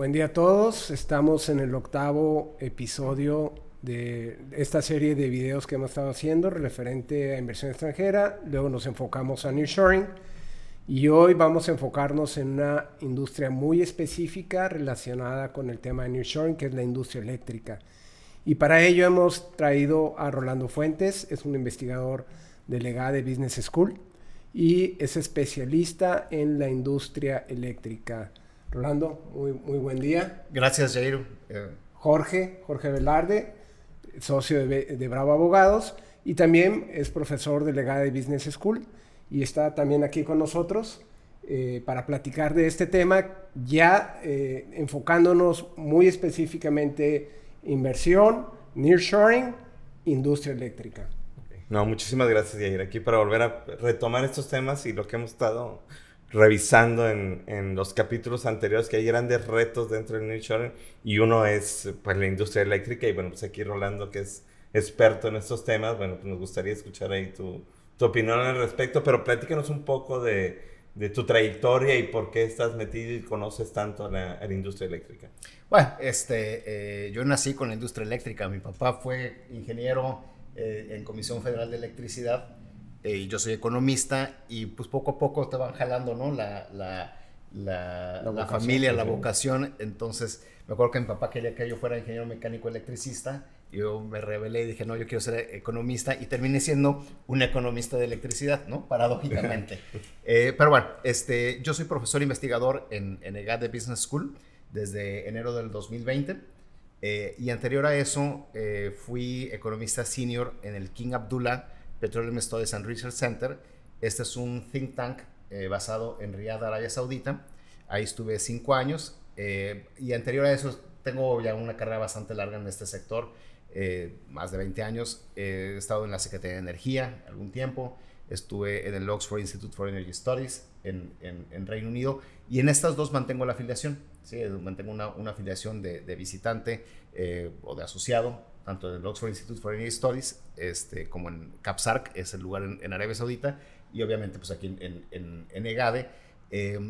Buen día a todos. Estamos en el 8º episodio de esta serie de videos que hemos estado haciendo referente a inversión extranjera. Luego nos enfocamos a nearshoring y hoy vamos a enfocarnos en una industria muy específica relacionada con el tema de nearshoring, que es la industria eléctrica. Y para ello hemos traído a Rolando Fuentes, es un investigador del EGADE Business School y es especialista en la industria eléctrica. Rolando, muy buen día. Gracias, Jair. Jorge Velarde, socio de Bravo Abogados y también es profesor del EGADE Business School y está también aquí con nosotros para platicar de este tema, ya enfocándonos muy específicamente inversión, nearshoring, industria eléctrica. No, muchísimas gracias, Yair, aquí para volver a retomar estos temas y lo que hemos estado revisando en los capítulos anteriores, que hay grandes retos dentro del nearshoring y uno es pues la industria eléctrica y bueno, pues aquí Rolando, que es experto en estos temas, bueno, pues nos gustaría escuchar ahí tu opinión al respecto, pero platícanos un poco de tu trayectoria y por qué estás metido y conoces tanto a la industria eléctrica. Bueno, yo nací con la industria eléctrica. Mi papá fue ingeniero en Comisión Federal de Electricidad. Yo soy economista y pues poco a poco te van jalando, ¿no? La familia, la vocación. Entonces me acuerdo que mi papá quería que yo fuera ingeniero mecánico electricista. Yo me rebelé y dije, no, yo quiero ser economista, y terminé siendo un economista de electricidad, ¿no? Paradójicamente. Pero bueno, yo soy profesor investigador en EGADE Business School desde enero del 2020. Y anterior a eso fui economista senior en el King Abdullah Petroleum Studies and Research Center. Este es un think tank basado en Riyadh, Arabia Saudita. Ahí estuve 5 años. Y anterior a eso tengo ya una carrera bastante larga en este sector, más de 20 años. He estado en la Secretaría de Energía algún tiempo. Estuve en el Oxford Institute for Energy Studies en Reino Unido. Y en estas dos mantengo la afiliación. ¿Sí? Mantengo una afiliación de visitante o de asociado, tanto en el Oxford Institute for Energy Studies como en CAPSARC, es el lugar en Arabia Saudita, y obviamente pues aquí en EGADE.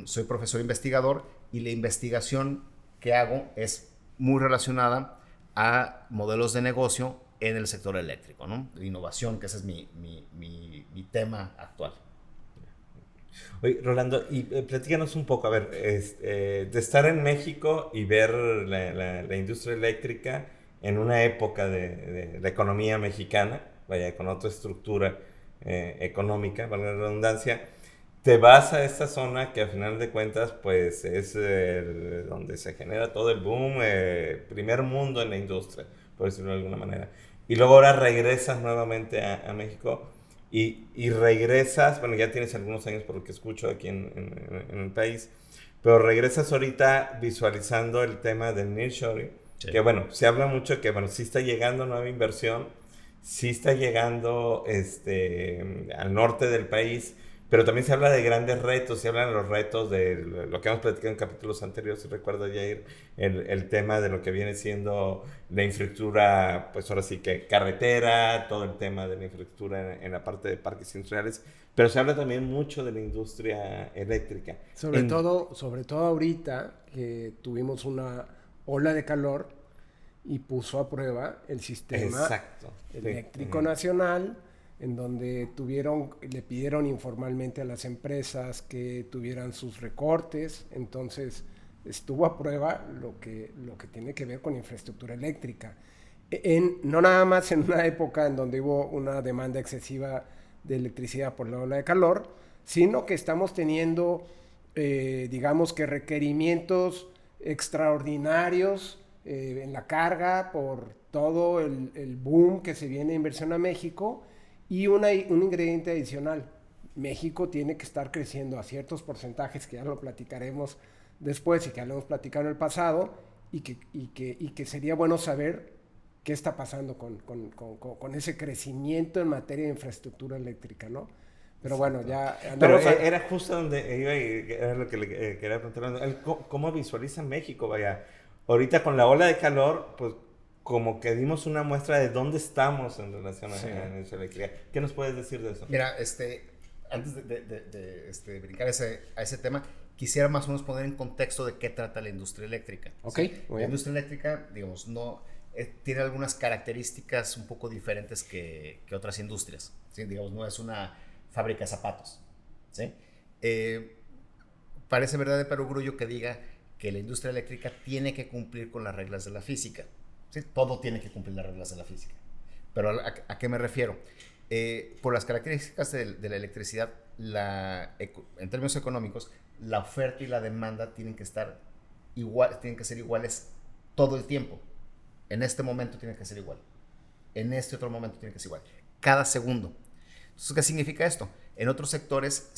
Soy profesor investigador y la investigación que hago es muy relacionada a modelos de negocio en el sector eléctrico, ¿no? De innovación, que ese es mi tema actual. Oye, Rolando, y platícanos un poco, a ver, de estar en México y ver la industria eléctrica en una época de la economía mexicana, vaya, con otra estructura económica, valga la redundancia, te vas a esta zona que al final de cuentas pues es donde se genera todo el boom, primer mundo en la industria, por decirlo de alguna manera. Y luego ahora regresas nuevamente a México y regresas, bueno, ya tienes algunos años por lo que escucho aquí en el país, pero regresas ahorita visualizando el tema del nearshoring, sí. Que bueno, se habla mucho que bueno, sí está llegando nueva inversión, sí está llegando al norte del país, pero también se habla de grandes retos, se hablan de los retos de lo que hemos platicado en capítulos anteriores, si recuerdas, Jair, el tema de lo que viene siendo la infraestructura, pues ahora sí que carretera, todo el tema de la infraestructura en la parte de parques industriales, pero se habla también mucho de la industria eléctrica. Sobre todo ahorita que tuvimos una ola de calor y puso a prueba el sistema eléctrico nacional, en donde le pidieron informalmente a las empresas que tuvieran sus recortes. Entonces estuvo a prueba lo que tiene que ver con infraestructura eléctrica. No nada más en una época en donde hubo una demanda excesiva de electricidad por la ola de calor, sino que estamos teniendo, digamos que requerimientos extraordinarios en la carga por todo el boom que se viene de inversión a México. Y un ingrediente adicional, México tiene que estar creciendo a ciertos porcentajes que ya lo platicaremos después y que ya lo hemos platicado en el pasado, y que sería bueno saber qué está pasando con ese crecimiento en materia de infraestructura eléctrica, ¿no? Pero bueno, ya... Pero era justo donde iba y era lo que le quería preguntar. ¿Cómo visualiza México? Vaya, ahorita con la ola de calor, pues como que dimos una muestra de dónde estamos en relación a la energía eléctrica. ¿Qué nos puedes decir de eso? Mira, antes de brincar a ese tema, quisiera más o menos poner en contexto de qué trata la industria eléctrica. Ok, ¿Sí? La industria eléctrica, digamos, no tiene algunas características un poco diferentes que otras industrias. ¿Sí? Digamos, no es una fábrica de zapatos. ¿Sí? Parece verdad de perogrullo que diga que la industria eléctrica tiene que cumplir con las reglas de la física. ¿Sí? Todo tiene que cumplir las reglas de la física. Pero ¿a qué me refiero? Por las características de la electricidad, en términos económicos, la oferta y la demanda tienen que ser iguales todo el tiempo. En este momento tiene que ser igual. En este otro momento tiene que ser igual. Cada segundo. Entonces, ¿qué significa esto? En otros sectores,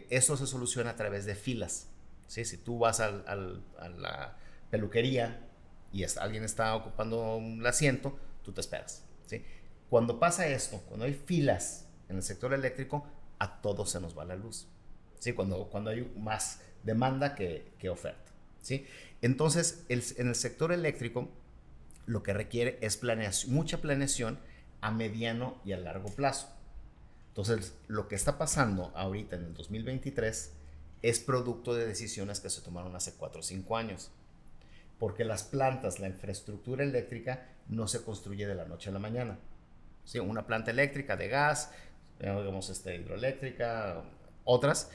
eso se soluciona a través de filas. ¿Sí? Si tú vas a la peluquería y alguien está ocupando un asiento, tú te esperas. ¿Sí? Cuando pasa esto, cuando hay filas en el sector eléctrico, a todos se nos va la luz. ¿Sí? Cuando hay más demanda que oferta. ¿Sí? Entonces, en el sector eléctrico, lo que requiere es mucha planeación a mediano y a largo plazo. Entonces, lo que está pasando ahorita en el 2023 es producto de decisiones que se tomaron hace 4 o 5 años. Porque las plantas, la infraestructura eléctrica no se construye de la noche a la mañana. ¿Sí? Una planta eléctrica de gas, digamos hidroeléctrica, otras,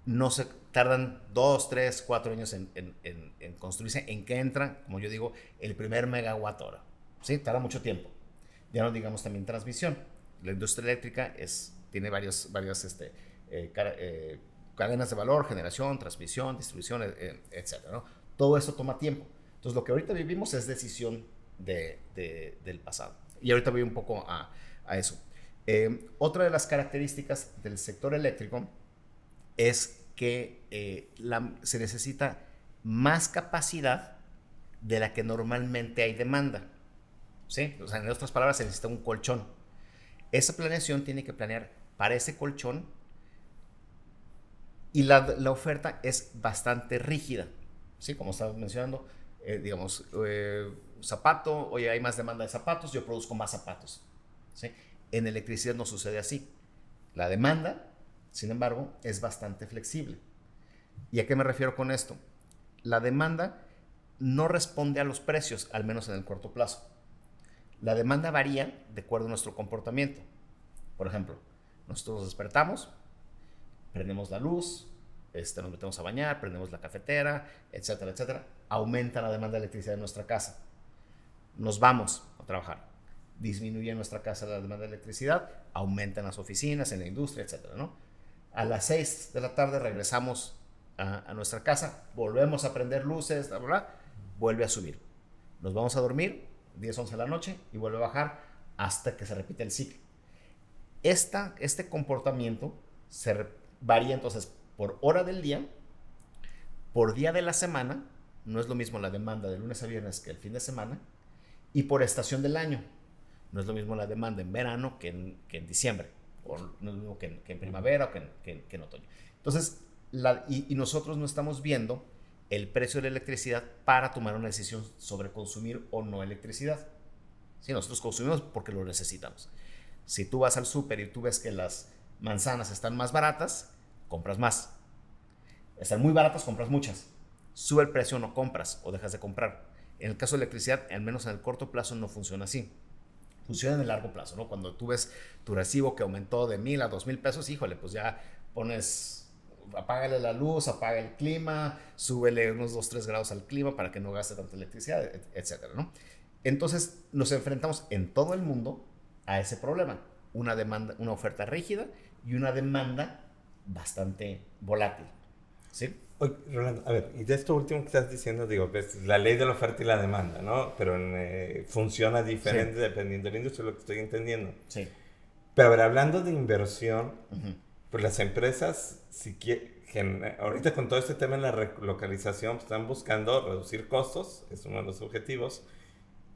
no se tardan 2, 3, 4 años en construirse, en que entra, como yo digo, el primer megawatt hora. ¿Sí? Tarda mucho tiempo. Ya no digamos también transmisión. La industria eléctrica tiene varias cadenas de valor, generación, transmisión, distribución, etc. ¿no? Todo eso toma tiempo. Entonces, lo que ahorita vivimos es decisión del pasado. Y ahorita voy un poco a eso. Otra de las características del sector eléctrico es que se necesita más capacidad de la que normalmente hay demanda. ¿Sí? O sea, en otras palabras, se necesita un colchón. Esa planeación tiene que planear para ese colchón y la oferta es bastante rígida. ¿Sí? Como estaba mencionando, digamos, zapato, oye, hay más demanda de zapatos, yo produzco más zapatos. ¿Sí? En electricidad no sucede así. La demanda, sin embargo, es bastante flexible. ¿Y a qué me refiero con esto? La demanda no responde a los precios, al menos en el corto plazo. La demanda varía de acuerdo a nuestro comportamiento. Por ejemplo, nosotros nos despertamos, prendemos la luz, nos metemos a bañar, prendemos la cafetera, etcétera, etcétera. Aumenta la demanda de electricidad en nuestra casa. Nos vamos a trabajar. Disminuye en nuestra casa la demanda de electricidad, aumenta en las oficinas, en la industria, etcétera, ¿no? A las 6 de la tarde regresamos a nuestra casa, volvemos a prender luces, bla, bla, bla, vuelve a subir. Nos vamos a dormir, 10, 11 de la noche, y vuelve a bajar hasta que se repite el ciclo. Este comportamiento varía entonces por hora del día, por día de la semana, no es lo mismo la demanda de lunes a viernes que el fin de semana, y por estación del año. No es lo mismo la demanda en verano que en diciembre, o no es lo mismo que en primavera o que en otoño. Entonces, y nosotros no estamos viendo el precio de la electricidad para tomar una decisión sobre consumir o no electricidad. Sí, nosotros consumimos porque lo necesitamos. Si tú vas al súper y tú ves que las manzanas están más baratas, compras más. Están muy baratas, compras muchas. Sube el precio, no compras o dejas de comprar. En el caso de electricidad, al menos en el corto plazo, no funciona así. Funciona en el largo plazo, ¿no? Cuando tú ves tu recibo que aumentó de 1,000 a 2,000 pesos, híjole, pues ya apágale la luz, apaga el clima, súbele unos 2-3 grados al clima para que no gaste tanta electricidad, etcétera, ¿no? Entonces, nos enfrentamos en todo el mundo a ese problema. Una oferta rígida y una demanda bastante volátil. ¿Sí? Oye, Rolando, a ver, y de esto último que estás diciendo, digo, pues, la ley de la oferta y la demanda, ¿no? Pero funciona diferente, sí, dependiendo de la industria, lo que estoy entendiendo. Sí. Pero a ver, hablando de inversión, pues las empresas, ahorita con todo este tema de la relocalización, pues, están buscando reducir costos, es uno de los objetivos.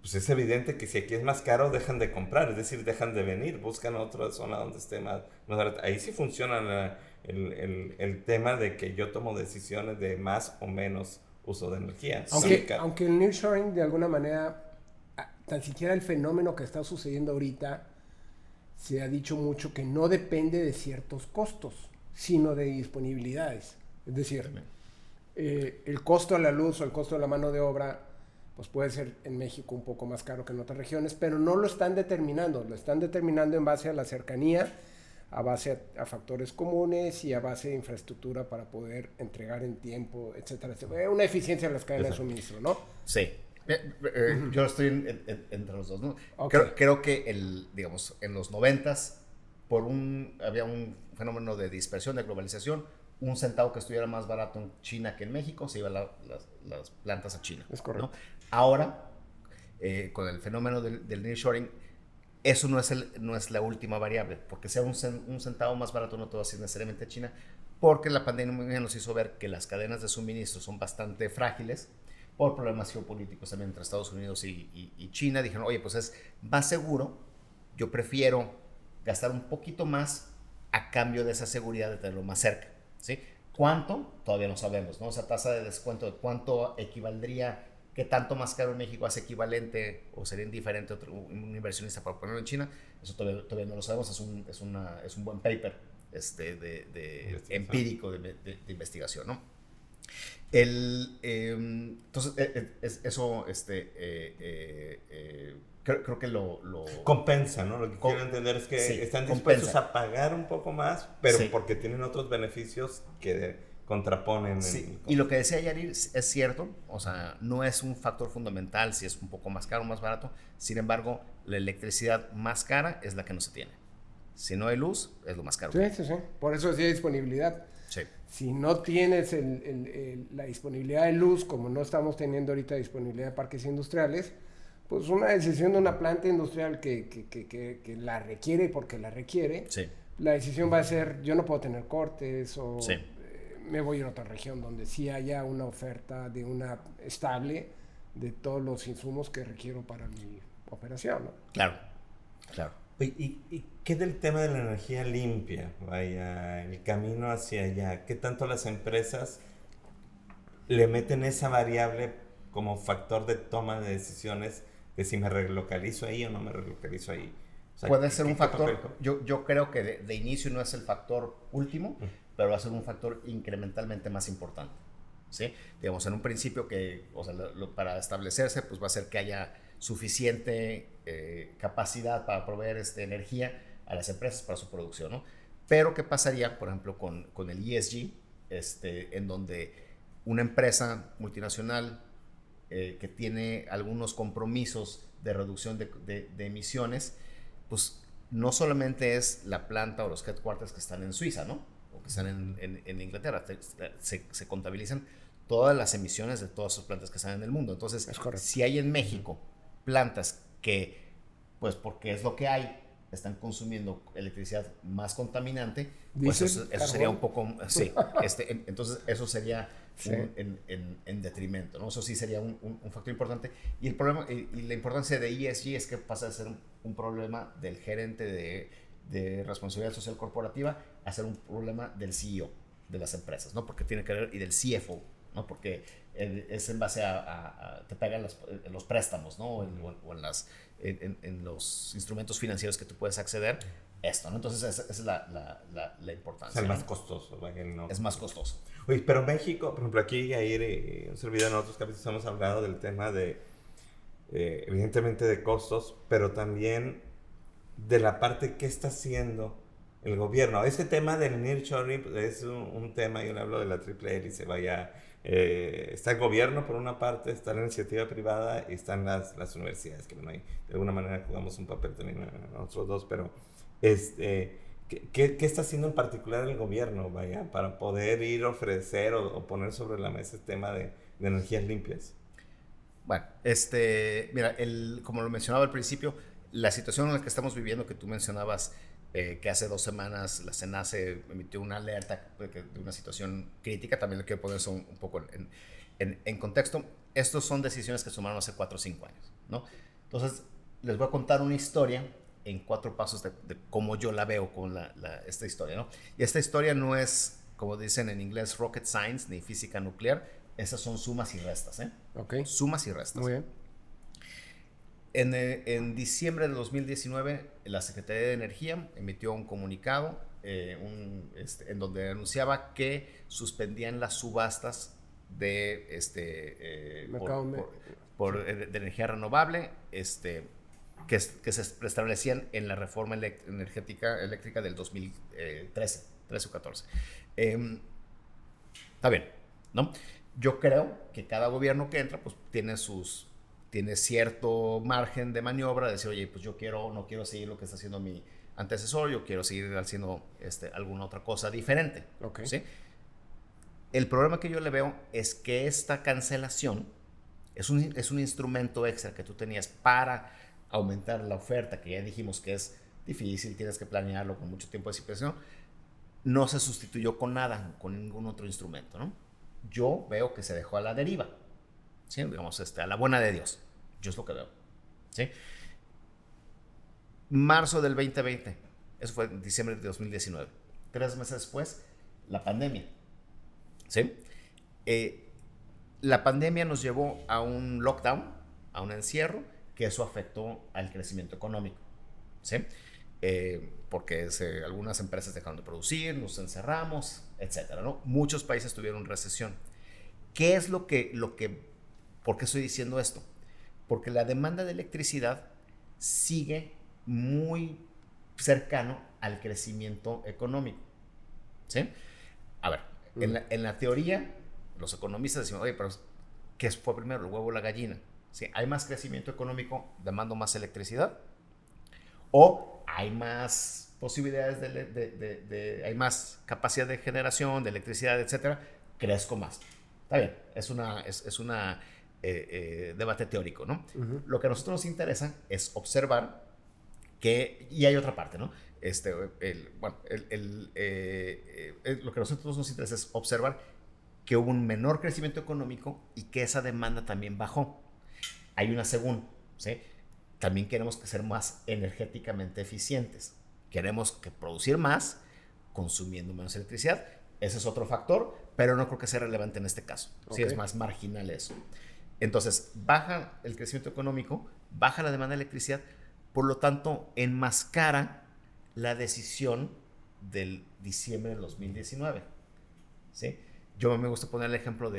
Pues es evidente que si aquí es más caro, dejan de comprar, es decir, dejan de venir, buscan otra zona donde esté más barato. Ahí sí funciona el tema de que yo tomo decisiones de más o menos uso de energía. Aunque el nearshoring, de alguna manera, tan siquiera el fenómeno que está sucediendo ahorita, se ha dicho mucho que no depende de ciertos costos, sino de disponibilidades. Es decir, el costo de la luz o el costo de la mano de obra pues puede ser en México un poco más caro que en otras regiones, pero no lo están determinando en base a la cercanía, a base a factores comunes y a base de infraestructura para poder entregar en tiempo, etcétera, etcétera. Una eficiencia de las cadenas de suministro, ¿no? Sí. Yo estoy entre los dos, ¿no? Okay. Creo que digamos, en los 90s había un fenómeno de dispersión, de globalización. Un centavo que estuviera más barato en China que en México, se iban las plantas a China. Es correcto. ¿No? Ahora, con el fenómeno del nearshoring, eso no es la última variable, porque sea un centavo más barato no te va a ser necesariamente a China, porque la pandemia nos hizo ver que las cadenas de suministro son bastante frágiles por problemas geopolíticos también entre Estados Unidos y China. Dijeron, oye, pues es más seguro, yo prefiero gastar un poquito más a cambio de esa seguridad de tenerlo más cerca. ¿Sí? ¿Cuánto? Todavía no sabemos, ¿no? Esa tasa de descuento de cuánto equivaldría, qué tanto más caro en México hace equivalente o sería indiferente un inversionista para ponerlo en China, eso todavía no lo sabemos, es un buen paper empírico de investigación, ¿no? Entonces, eso, creo que lo compensa, ¿no? Lo que quiero entender es que sí, están dispuestos a pagar un poco más, pero sí, porque tienen otros beneficios que contraponen. Sí. Y lo que decía Yarir es cierto, o sea, no es un factor fundamental si es un poco más caro o más barato. Sin embargo, la electricidad más cara es la que no se tiene. Si no hay luz, es lo más caro. Sí. Por eso sí hay disponibilidad. Sí. Si no tienes la disponibilidad de luz, como no estamos teniendo ahorita disponibilidad de parques industriales, pues una decisión de una planta industrial que la requiere porque la requiere, sí, la decisión va a ser, yo no puedo tener cortes o sí, me voy a ir a otra región donde sí haya una oferta de una estable de todos los insumos que requiero para mi operación, ¿no? Claro. ¿Y qué del tema de la energía limpia? Vaya, el camino hacia allá. ¿Qué tanto las empresas le meten esa variable como factor de toma de decisiones de si me relocalizo ahí o no me relocalizo ahí? O sea, puede ser un factor, yo creo que de inicio no es el factor último, pero va a ser un factor incrementalmente más importante, ¿sí? Digamos, en un principio o sea, para establecerse, pues va a ser que haya suficiente capacidad para proveer energía a las empresas para su producción, ¿no? Pero ¿qué pasaría, por ejemplo, con el ESG, en donde una empresa multinacional que tiene algunos compromisos de reducción de emisiones, pues no solamente es la planta o los headquarters que están en Suiza, ¿no? O que están en Inglaterra, se contabilizan todas las emisiones de todas sus plantas que están en el mundo. Entonces, si hay en México plantas que, pues porque es lo que hay, están consumiendo electricidad más contaminante, pues eso sería un poco, sí, entonces eso sería sí, en detrimento, ¿no? Eso sí sería un factor importante. Y el problema y la importancia de ESG es que pasa de ser un problema del gerente de responsabilidad social corporativa a ser un problema del CEO de las empresas, ¿no? Porque tiene que ver, y del CFO, ¿no? Porque es en base te pagan los préstamos, ¿no? O en los instrumentos financieros que tú puedes acceder, esto, ¿no? Entonces esa es la importancia. Es el más costoso, ¿no? Es más costoso. Oye, pero México, por ejemplo, aquí Yair y un servidor en otros capítulos hemos hablado del tema de, evidentemente de costos, pero también de la parte que está haciendo el gobierno. Este tema del nearshoring es un tema, yo le hablo de la triple hélice, vaya, está el gobierno por una parte, está la iniciativa privada y están las universidades, que bueno, ahí de alguna manera jugamos un papel también nosotros dos, pero ¿qué está haciendo en particular el gobierno, vaya, para poder ir a ofrecer o poner sobre la mesa el tema de energías limpias? Bueno, mira, como lo mencionaba al principio, la situación en la que estamos viviendo, que tú mencionabas, que hace 2 semanas la CENACE emitió una alerta de una situación crítica, también le quiero poner eso un poco en contexto. Estos son decisiones que se tomaron hace 4 o 5 años, ¿no? Entonces, les voy a contar una historia en 4 pasos de cómo yo la veo con esta historia, ¿no? Y esta historia no es, como dicen en inglés, rocket science, ni física nuclear. Esas son sumas y restas, ¿eh? Okay. Sumas y restas. Muy bien. En diciembre de 2019, la Secretaría de Energía emitió un comunicado en donde anunciaba que suspendían las subastas de energía renovable que se establecían en la reforma eléctrica del 2013 o 14. Está bien, ¿no? Yo creo que cada gobierno que entra pues tiene cierto margen de maniobra de decir, oye, pues yo no quiero seguir lo que está haciendo mi antecesor, yo quiero seguir haciendo alguna otra cosa diferente. Okay. ¿Sí? El problema que yo le veo es que esta cancelación es un instrumento extra que tú tenías para aumentar la oferta, que ya dijimos que es difícil, tienes que planearlo con mucho tiempo de anticipación. No se sustituyó con nada, con ningún otro instrumento, ¿no? Yo veo que se dejó a la deriva, ¿sí? Digamos, a la buena de Dios. Yo es lo que veo, ¿sí? Marzo del 2020, eso fue en diciembre de 2019. 3 meses después, la pandemia, ¿sí? La pandemia nos llevó a un lockdown, a un encierro, que eso afectó al crecimiento económico, ¿sí? Porque algunas empresas dejaron de producir, nos encerramos, etcétera, ¿no? Muchos países tuvieron recesión. ¿Qué es ¿Por qué estoy diciendo esto? Porque la demanda de electricidad sigue muy cercano al crecimiento económico, ¿sí? A ver, en la teoría, los economistas decimos, oye, pero ¿qué fue primero, el huevo o la gallina? ¿Sí? ¿Hay más crecimiento económico, demando más electricidad? ¿O hay más posibilidades hay más capacidad de generación de electricidad, etcétera? Crezco más. Está bien, es una debate teórico, ¿no? Uh-huh. Lo que a nosotros nos interesa es observar y hay otra parte, ¿no? Lo que a nosotros nos interesa es observar que hubo un menor crecimiento económico y que esa demanda también bajó. Hay una segunda, ¿sí? También queremos ser más energéticamente eficientes. Queremos producir más consumiendo menos electricidad. Ese es otro factor, pero no creo que sea relevante en este caso. Okay. Sí, es más marginal eso. Entonces, baja el crecimiento económico, baja la demanda de electricidad, por lo tanto, enmascara la decisión del diciembre del 2019. ¿Sí? Yo me gusta poner el ejemplo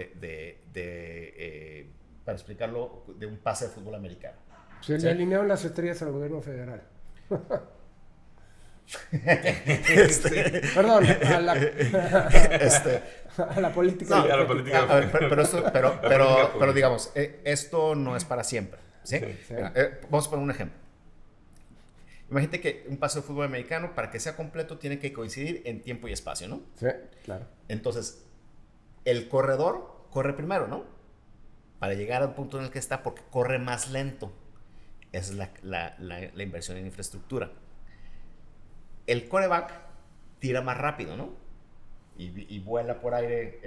para explicarlo, de un pase de fútbol americano. Se le alinearon las estrellas al gobierno federal. Perdón, a la política. No, a la política. A ver, pero digamos, esto no es para siempre. ¿Sí? Sí. Vamos a poner un ejemplo. Imagínate que un pase de fútbol americano, para que sea completo, tiene que coincidir en tiempo y espacio, ¿no? Sí, claro. Entonces, el corredor corre primero, ¿no? Para llegar al punto en el que está, porque corre más lento. Esa es la inversión en infraestructura. El quarterback tira más rápido, ¿no? Y vuela por aire.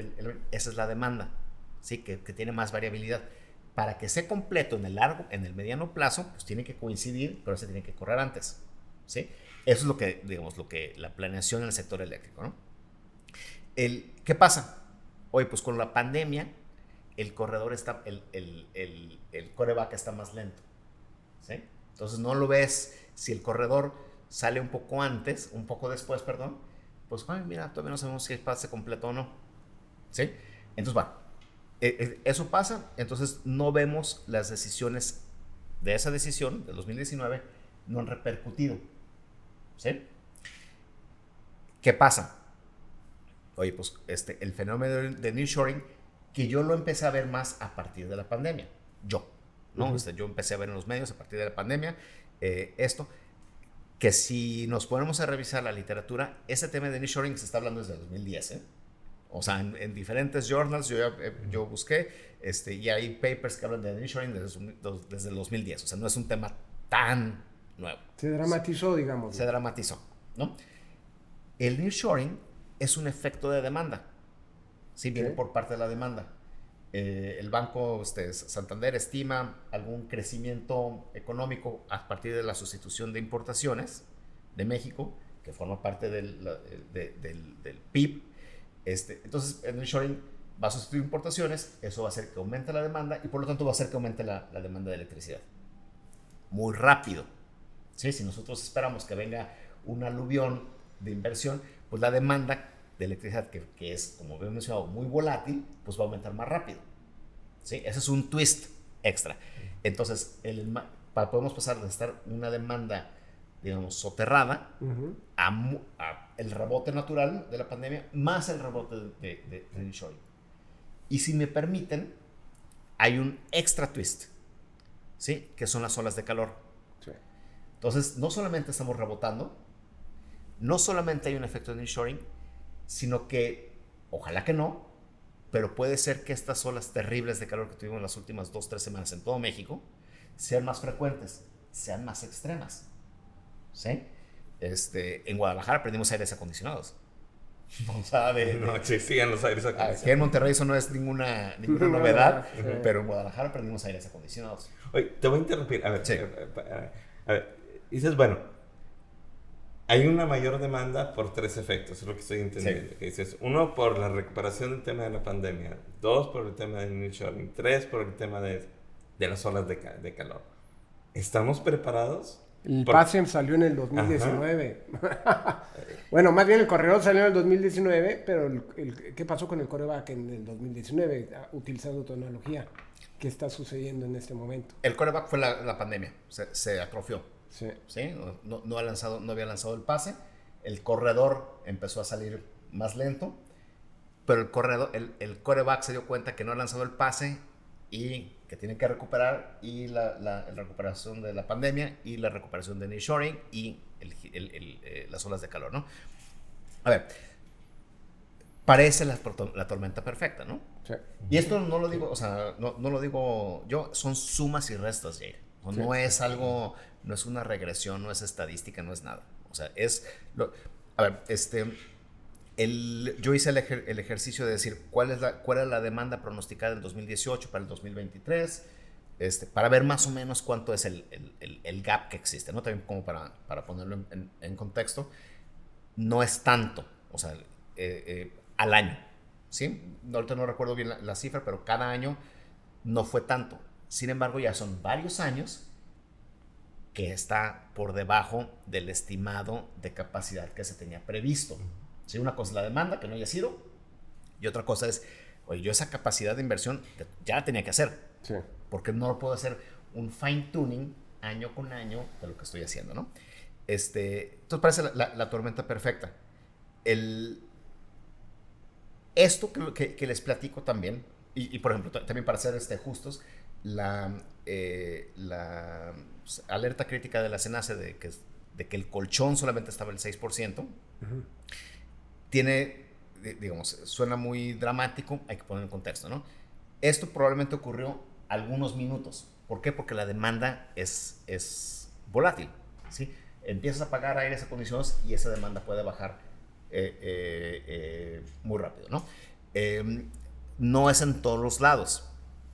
Esa es la demanda, ¿sí? Que tiene más variabilidad. Para que sea completo en el mediano plazo, pues tiene que coincidir, pero se tiene que correr antes, ¿sí? Eso es lo que la planeación en el sector eléctrico, ¿no? ¿Qué pasa? Oye, pues con la pandemia, el quarterback está más lento, ¿sí? Entonces no lo ves. Si el corredor sale un poco después, pues mira, todavía no sabemos si el pase completo o no, ¿sí? Entonces eso pasa. Entonces no vemos las decisiones de esa decisión del 2019 no han repercutido, ¿sí? ¿Qué pasa? Oye, pues el fenómeno de nearshoring, que yo lo empecé a ver más a partir de la pandemia, ¿no? Uh-huh. Yo empecé a ver en los medios a partir de la pandemia que si nos ponemos a revisar la literatura, ese tema de nearshoring se está hablando desde el 2010, ¿eh? O sea, en diferentes journals yo busqué y hay papers que hablan de nearshoring desde el 2010. O sea, no es un tema tan nuevo. Se dramatizó, digamos. Se dramatizó, ¿no? El nearshoring es un efecto de demanda. Sí, viene por parte de la demanda. El banco Santander estima algún crecimiento económico a partir de la sustitución de importaciones de México, que forma parte del PIB. Entonces, el nearshoring va a sustituir importaciones, eso va a hacer que aumente la demanda y por lo tanto va a hacer que aumente la demanda de electricidad. Muy rápido. ¿Sí? Si nosotros esperamos que venga un aluvión de inversión, pues la demanda de electricidad, que es, como hemos mencionado, muy volátil, pues va a aumentar más rápido. ¿Sí? Ese es un twist extra. Entonces, podemos pasar de estar una demanda, digamos, soterrada a el rebote natural de la pandemia más el rebote de nearshoring. Y si me permiten, hay un extra twist, ¿sí? Que son las olas de calor. Sí. Entonces, no solamente estamos rebotando, no solamente hay un efecto de nearshoring, sino que, ojalá que no, pero puede ser que estas olas terribles de calor que tuvimos en las últimas 2-3 semanas en todo México sean más frecuentes, sean más extremas. ¿Sí? En Guadalajara prendimos aires acondicionados. O sea, no existían los aires acondicionados. Aquí en Monterrey eso no es ninguna novedad, pero en Guadalajara prendimos aires acondicionados. Oye, te voy a interrumpir. A ver, sí. A ver, dices, bueno, hay una mayor demanda por 3 efectos, es lo que estoy entendiendo. Sí. Que dices, 1, por la recuperación del tema de la pandemia, 2, por el tema del nearshoring, 3, por el tema de las olas de calor. ¿Estamos preparados? El PASEM salió en el 2019. Bueno, más bien el corredor salió en el 2019, pero ¿qué pasó con el coreback en el 2019? Utilizando tu analogía. ¿Qué está sucediendo en este momento? El coreback fue la pandemia. Se atrofió. Sí. ¿Sí? No había lanzado el pase. El corredor empezó a salir más lento. Pero el coreback se dio cuenta que no ha lanzado el pase y que tienen que recuperar, y la recuperación de la pandemia y la recuperación de nearshoring y las olas de calor, ¿no? A ver, parece la tormenta perfecta, ¿no? Sí. Y esto no lo digo, o sea, no lo digo yo, son sumas y restas, Jair. No sí. Es algo, no es una regresión, no es estadística, no es nada. O sea, a ver, yo hice el ejercicio de decir cuál era la demanda pronosticada en 2018 para el 2023, para ver más o menos cuánto es el gap que existe, ¿no? También como para ponerlo en contexto. No es tanto, o sea, al año, ¿sí? Ahorita no recuerdo bien la cifra, pero cada año no fue tanto. Sin embargo, ya son varios años que está por debajo del estimado de capacidad que se tenía previsto. ¿Sí? Una cosa es la demanda, que no haya sido, y otra cosa es, oye, yo esa capacidad de inversión ya la tenía que hacer. Sí. Porque no lo puedo hacer un fine tuning año con año de lo que estoy haciendo, ¿no? Entonces parece la tormenta perfecta. Esto que les platico también, y por ejemplo, también para ser justos, la alerta crítica de la CENACE de que el colchón solamente estaba el 6%, tiene, digamos, suena muy dramático, hay que poner en contexto, ¿no? Esto probablemente ocurrió algunos minutos. ¿Por qué? Porque la demanda es volátil, ¿sí? Empiezas a pagar aires acondicionados y esa demanda puede bajar muy rápido, ¿no? No es en todos los lados,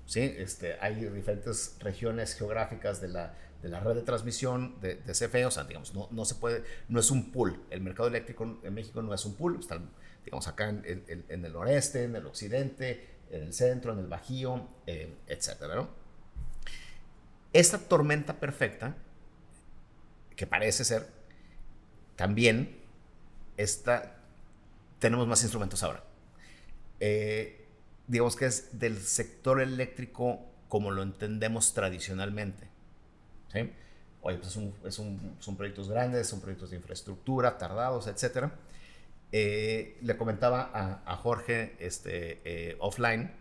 ¿sí? Hay diferentes regiones geográficas de la red de transmisión de CFE, o sea, digamos, no se puede, no es un pool. El mercado eléctrico en México no es un pool, está, digamos, acá en el noreste, en el occidente, en el centro, en el Bajío, etcétera, ¿no? Esta tormenta perfecta, que parece ser, también tenemos más instrumentos ahora. Digamos que es del sector eléctrico como lo entendemos tradicionalmente. ¿Sí? Oye, pues son proyectos grandes, son proyectos de infraestructura, tardados, etc. Le comentaba a Jorge offline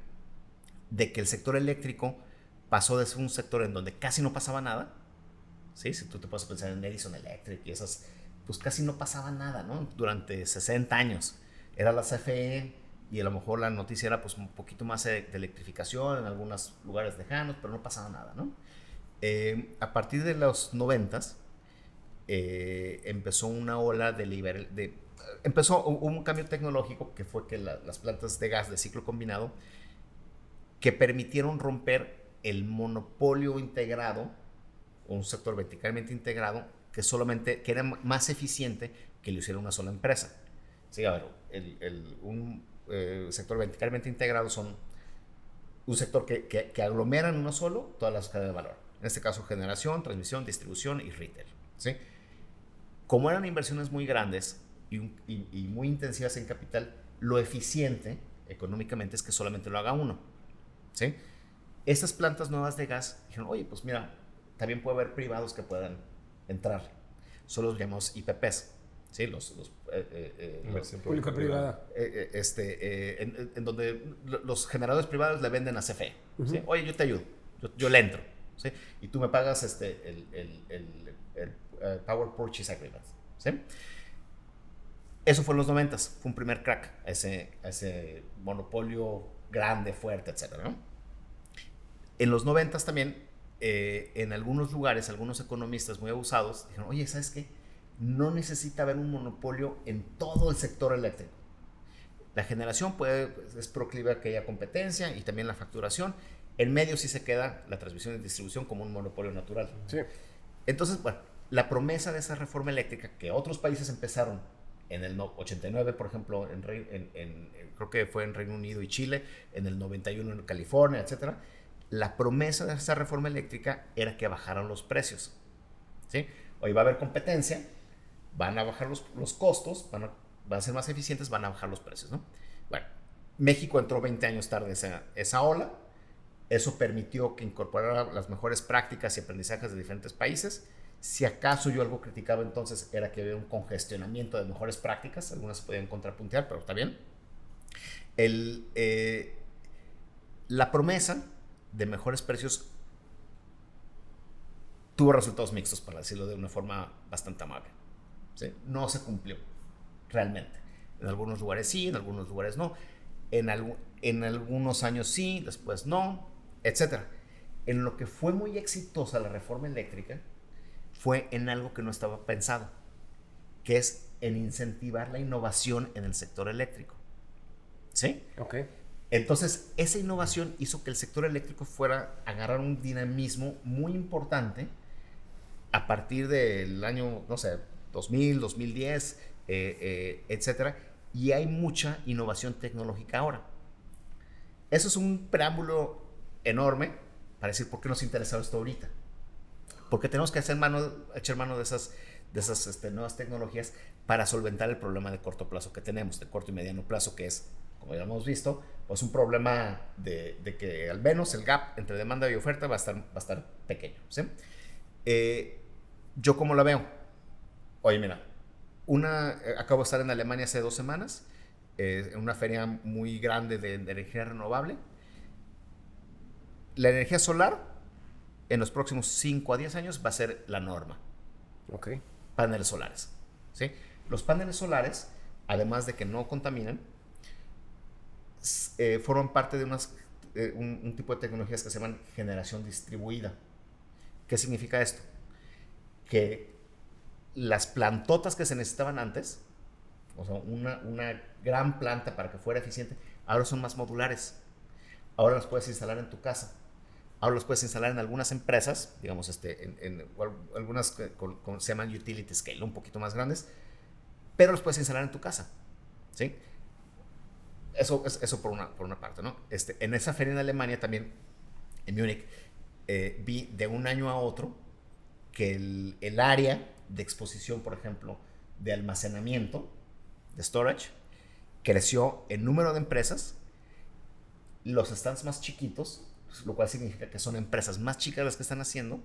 de que el sector eléctrico pasó de ser un sector en donde casi no pasaba nada, ¿sí? Si tú te puedes pensar en Edison Electric y esas, pues casi no pasaba nada, ¿no? Durante 60 años. Era la CFE y a lo mejor la noticia era pues un poquito más de electrificación en algunos lugares lejanos, pero no pasaba nada, ¿no? A partir de los 90s empezó una ola hubo un cambio tecnológico que fue que las plantas de gas de ciclo combinado que permitieron romper el monopolio integrado, un sector verticalmente integrado que era más eficiente que lo hiciera una sola empresa. Sí, a ver, un sector verticalmente integrado son un sector que aglomera en uno solo todas las cadenas de valor. En este caso, generación, transmisión, distribución y retail, ¿sí? Como eran inversiones muy grandes, y muy intensivas en capital, lo eficiente económicamente es que solamente lo haga uno, ¿sí? Estas plantas nuevas de gas dijeron, oye, pues mira, también puede haber privados que puedan entrar. Son los llamamos IPPs, ¿sí? Público-privada. En donde los generadores privados le venden a CFE. ¿Sí? Oye, yo te ayudo, yo le entro, ¿sí? Y tú me pagas el Power Purchase Agreement, ¿sí? Eso fue en los 90s, fue un primer crack a ese monopolio grande, fuerte, etcétera, ¿no? En los 90s también, en algunos lugares, algunos economistas muy abusados dijeron, oye, ¿sabes qué? No necesita haber un monopolio en todo el sector eléctrico. La generación es proclive a que haya competencia y también la facturación. En medio sí se queda la transmisión y distribución como un monopolio natural. Sí. Entonces, bueno, la promesa de esa reforma eléctrica que otros países empezaron en el 89, por ejemplo, creo que fue en Reino Unido y Chile, en el 91 en California, etcétera. La promesa de esa reforma eléctrica era que bajaran los precios, ¿sí? Hoy va a haber competencia, van a bajar los costos, van a ser más eficientes, van a bajar los precios, ¿no? Bueno, México entró 20 años tarde esa ola. Eso permitió que incorporara las mejores prácticas y aprendizajes de diferentes países. Si acaso yo algo criticaba entonces era que había un congestionamiento de mejores prácticas, algunas se podían contrapuntear, pero está bien. La promesa de mejores precios tuvo resultados mixtos, para decirlo de una forma bastante amable, ¿sí? No se cumplió realmente. En algunos lugares sí, en algunos lugares no. En algunos años sí, después no, etc. En lo que fue muy exitosa la reforma eléctrica fue en algo que no estaba pensado, que es en incentivar la innovación en el sector eléctrico, ¿sí? Ok. Entonces, esa innovación hizo que el sector eléctrico fuera a agarrar un dinamismo muy importante a partir del año, no sé, 2000, 2010, etcétera, y hay mucha innovación tecnológica ahora. Eso es un preámbulo enorme para decir por qué nos interesa esto ahorita. Porque tenemos que echar mano de esas nuevas tecnologías para solventar el problema de corto plazo que tenemos, de corto y mediano plazo, que es, como ya hemos visto, pues un problema de que al menos el gap entre demanda y oferta va a estar pequeño, ¿sí? ¿Yo cómo la veo? Oye, mira, acabo de estar en Alemania hace 2 semanas, en una feria muy grande de energía renovable. La energía solar en los próximos 5 a 10 años va a ser la norma. Ok. Paneles solares, ¿sí? Los paneles solares, además de que no contaminan, forman parte de un tipo de tecnologías que se llaman generación distribuida. ¿Qué significa esto? Que las plantotas que se necesitaban antes, o sea, una gran planta para que fuera eficiente, ahora son más modulares. Ahora las puedes instalar en tu casa. Ahora los puedes instalar en algunas empresas, digamos, algunas se llaman utility scale, un poquito más grandes, pero los puedes instalar en tu casa, ¿sí? Eso por una parte, ¿no? En esa feria en Alemania también, en Múnich, vi de un año a otro que el área de exposición, por ejemplo, de almacenamiento, de storage, creció en número de empresas. Los stands más chiquitos, lo cual significa que son empresas más chicas las que están haciendo.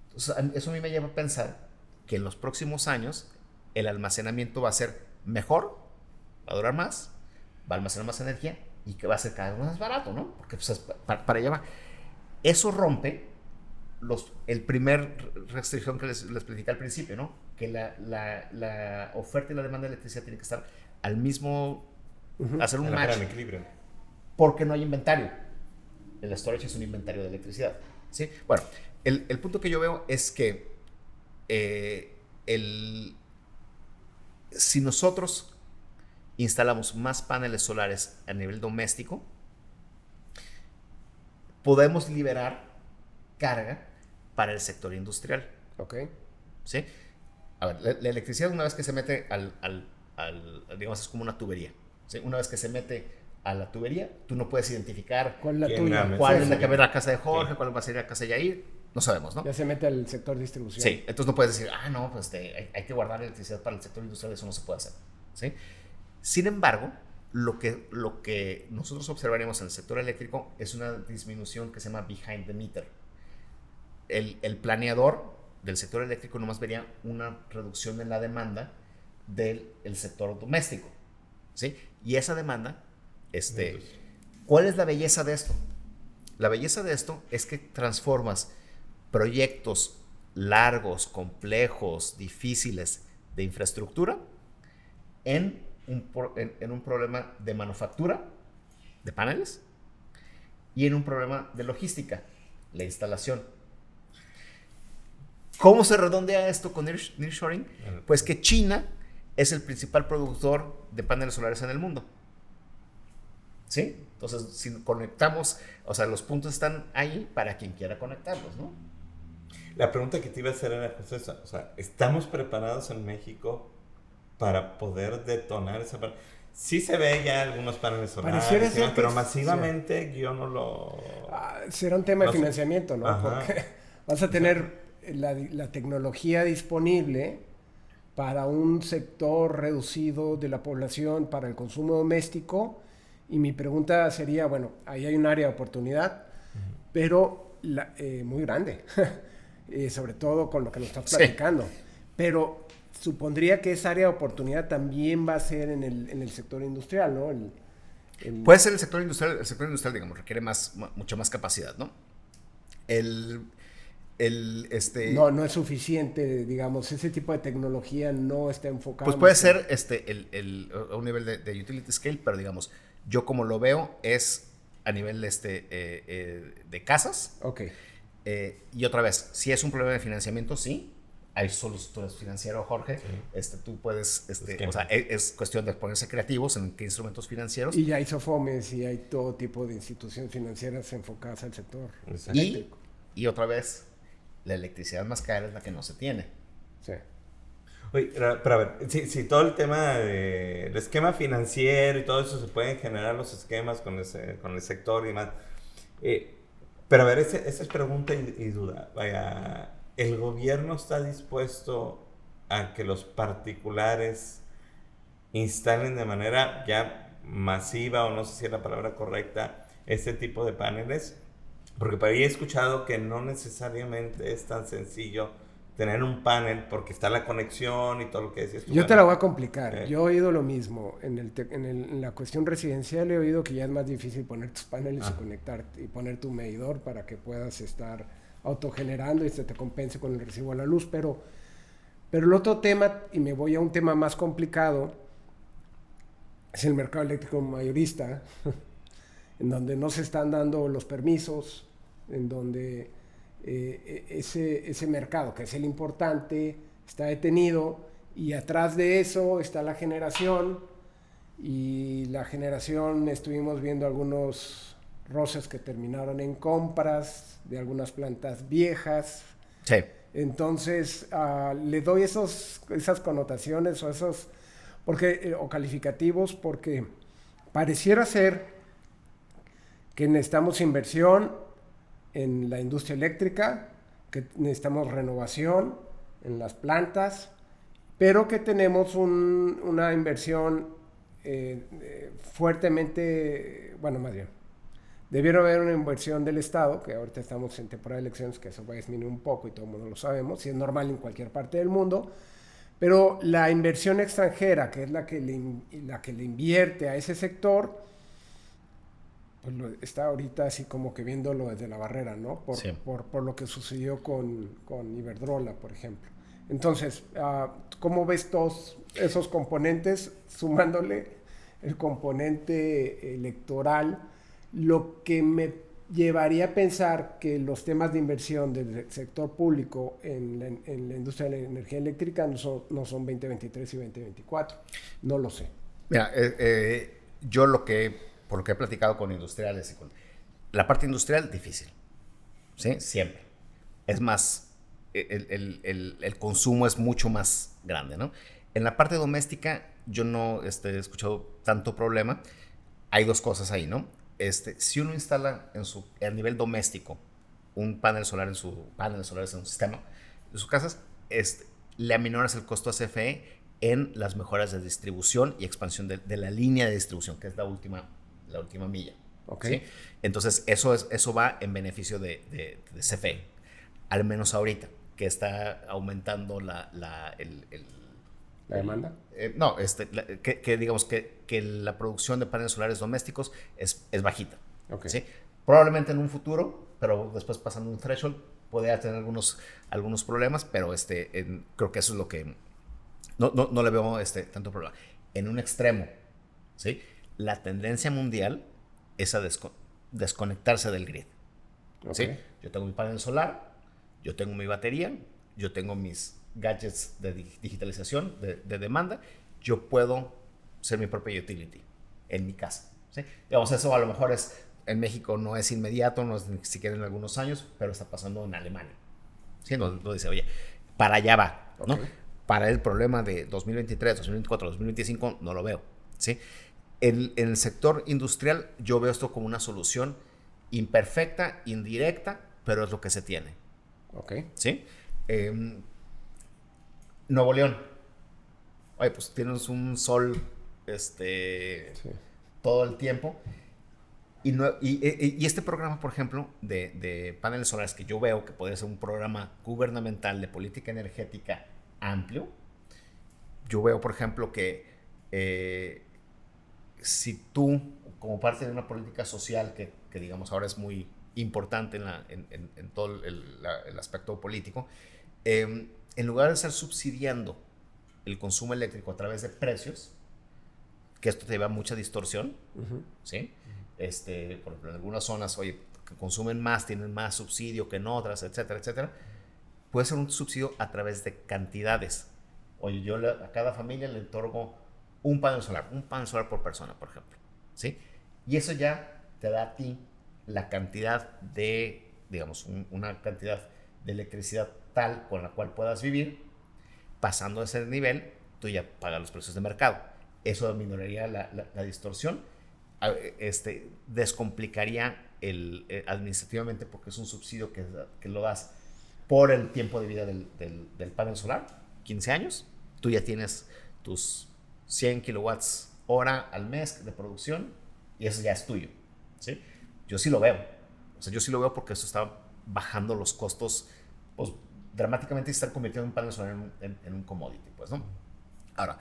Entonces, eso a mí me lleva a pensar que en los próximos años el almacenamiento va a ser mejor, va a durar más, va a almacenar más energía y que va a ser cada vez más barato, ¿no? Porque pues, para allá va. Eso rompe el primer restricción que les platicé al principio, ¿no? Que la oferta y la demanda de electricidad tienen que estar al mismo, hacer un match, equilibrio, porque no hay inventario. El storage es un inventario de electricidad, ¿sí? Bueno, el punto que yo veo es que si nosotros instalamos más paneles solares a nivel doméstico, podemos liberar carga para el sector industrial. Ok. ¿Sí? A ver, la electricidad, una vez que se mete digamos, es como una tubería, ¿sí? Una vez que se mete a la tubería, tú no puedes identificar ¿Cuál es la tuya? ¿Cuál es la que va a ir a la casa de Jorge? Sí. ¿Cuál va a ser a la casa de Yair? No sabemos, ¿no? Ya se mete al sector distribución. Sí, entonces no puedes decir, no, pues hay que guardar electricidad para el sector industrial, eso no se puede hacer, ¿sí? Sin embargo, lo que nosotros observaremos en el sector eléctrico es una disminución que se llama behind the meter. El planeador del sector eléctrico nomás vería una reducción en la demanda del sector doméstico, ¿sí? Y esa demanda, ¿cuál es la belleza de esto? La belleza de esto es que transformas proyectos largos, complejos, difíciles de infraestructura en un problema de manufactura de paneles y en un problema de logística, la instalación. ¿Cómo se redondea esto con nearshoring? Pues que China es el principal productor de paneles solares en el mundo. ¿Sí? Entonces, si conectamos, o sea, los puntos están ahí para quien quiera conectarlos, ¿no? La pregunta que te iba a hacer era justo esa. O sea, ¿estamos preparados en México para poder detonar esa parte? Sí se ve ya algunos paneles solares, pero masivamente sí. Yo no lo... será un tema de financiamiento, ¿no? Ajá. Porque vas a tener la tecnología disponible para un sector reducido de la población para el consumo doméstico, y mi pregunta sería, bueno, ahí hay un área de oportunidad, pero muy grande, sobre todo con lo que nos estás platicando, sí. Pero supondría que esa área de oportunidad también va a ser en el sector industrial, ¿no? Puede ser el sector industrial, digamos, requiere mucha más capacidad, ¿no? No es suficiente, digamos, ese tipo de tecnología no está enfocado. Pues puede ser a un nivel de utility scale, pero digamos, yo como lo veo es a nivel de casas. Ok. Y otra vez, si es un problema de financiamiento, sí. Hay soluciones financieros, Jorge. Sí. Tú puedes, o sea, es cuestión de ponerse creativos en qué instrumentos financieros. Y ya hay SOFOMES y hay todo tipo de instituciones financieras enfocadas al sector eléctrico. Y otra vez, la electricidad más cara es la que no se tiene. Sí. Oye, pero a ver, si todo el tema del esquema financiero y todo eso, se pueden generar los esquemas con el sector y demás. Pero a ver, esa es pregunta y duda. Vaya, ¿el gobierno está dispuesto a que los particulares instalen de manera ya masiva, o no sé si es la palabra correcta, este tipo de paneles? Porque por ahí he escuchado que no necesariamente es tan sencillo tener un panel porque está la conexión y todo lo que decías tú. Yo te la voy a complicar. Yo he oído lo mismo. En la cuestión residencial he oído que ya es más difícil poner tus paneles y conectarte y poner tu medidor para que puedas estar autogenerando y se te compense con el recibo a la luz. Pero el otro tema, y me voy a un tema más complicado, es el mercado eléctrico mayorista, en donde no se están dando los permisos, en donde ese mercado, que es el importante, está detenido, y atrás de eso está la generación, y la generación estuvimos viendo algunos roces que terminaron en compras de algunas plantas viejas. Sí. Entonces, le doy esas connotaciones o calificativos, porque pareciera ser que necesitamos inversión en la industria eléctrica, que necesitamos renovación en las plantas, pero que tenemos una inversión fuertemente, bueno, más bien, debiera haber una inversión del Estado, que ahorita estamos en temporada de elecciones, que eso va a disminuir un poco y todo el mundo lo sabemos, y es normal en cualquier parte del mundo, pero la inversión extranjera, que es la que le invierte a ese sector, pues está ahorita así como que viéndolo desde la barrera, ¿no? Por lo que sucedió con Iberdrola, por ejemplo. Entonces, ¿cómo ves todos esos componentes, sumándole el componente electoral? Lo que me llevaría a pensar que los temas de inversión del sector público en la industria de la energía eléctrica no son 2023 y 2024. No lo sé. Mira, yo por lo que he platicado con industriales, la parte industrial, difícil, ¿sí? Siempre. Es más, el consumo es mucho más grande, ¿no? En la parte doméstica, yo no he escuchado tanto problema. Hay dos cosas ahí, ¿no? Si uno instala a nivel doméstico un panel solar en su sistema de sus casas, le aminoras el costo a CFE en las mejoras de distribución y expansión de la línea de distribución, que es la última milla. Okay. ¿Sí? Entonces, eso va en beneficio de CFE, al menos ahorita, que está aumentando la demanda. Que digamos que la producción de paneles solares domésticos es bajita. Okay. ¿Sí? Probablemente en un futuro, pero después pasando un threshold, podría tener algunos problemas, pero creo que eso es lo que no le veo tanto problema. En un extremo, ¿sí? La tendencia mundial es a desconectarse del grid. Okay. ¿Sí? Yo tengo mi panel solar, yo tengo mi batería, yo tengo mis gadgets de digitalización, de demanda, yo puedo ser mi propia utility en mi casa. ¿Sí? Digamos, eso a lo mejor en México no es inmediato, no es ni siquiera en algunos años, pero está pasando en Alemania. ¿Sí? Lo dice, oye, para allá va, ¿no? Okay. Para el problema de 2023, 2024, 2025, no lo veo. ¿Sí? En el sector industrial, yo veo esto como una solución imperfecta, indirecta, pero es lo que se tiene. Okay. ¿Sí? Nuevo León. Oye, pues tienes un sol sí. todo el tiempo. Y este programa, por ejemplo, de paneles solares, que yo veo que podría ser un programa gubernamental de política energética amplio, yo veo, por ejemplo, que si tú, como parte de una política social que digamos ahora es muy importante en todo el aspecto político, en lugar de estar subsidiando el consumo eléctrico a través de precios, que esto te lleva a mucha distorsión, ¿sí? Por ejemplo, en algunas zonas, oye, que consumen más, tienen más subsidio que en otras, etcétera, etcétera. Puede ser un subsidio a través de cantidades. Oye, yo a cada familia le otorgo un panel solar por persona, por ejemplo, ¿sí? Y eso ya te da a ti la cantidad de, digamos, una cantidad de electricidad tal con la cual puedas vivir. Pasando ese nivel, tú ya pagas los precios de mercado. Eso minoraría la distorsión, descomplicaría administrativamente, porque es un subsidio que lo das por el tiempo de vida del panel solar, 15 años. Tú ya tienes tus 100 kilowatts hora al mes de producción y eso ya es tuyo, ¿sí? Yo sí lo veo. O sea, yo sí lo veo porque eso está bajando los costos, pues, dramáticamente, y están convirtiendo un panel solar en un commodity, pues, ¿no? Ahora,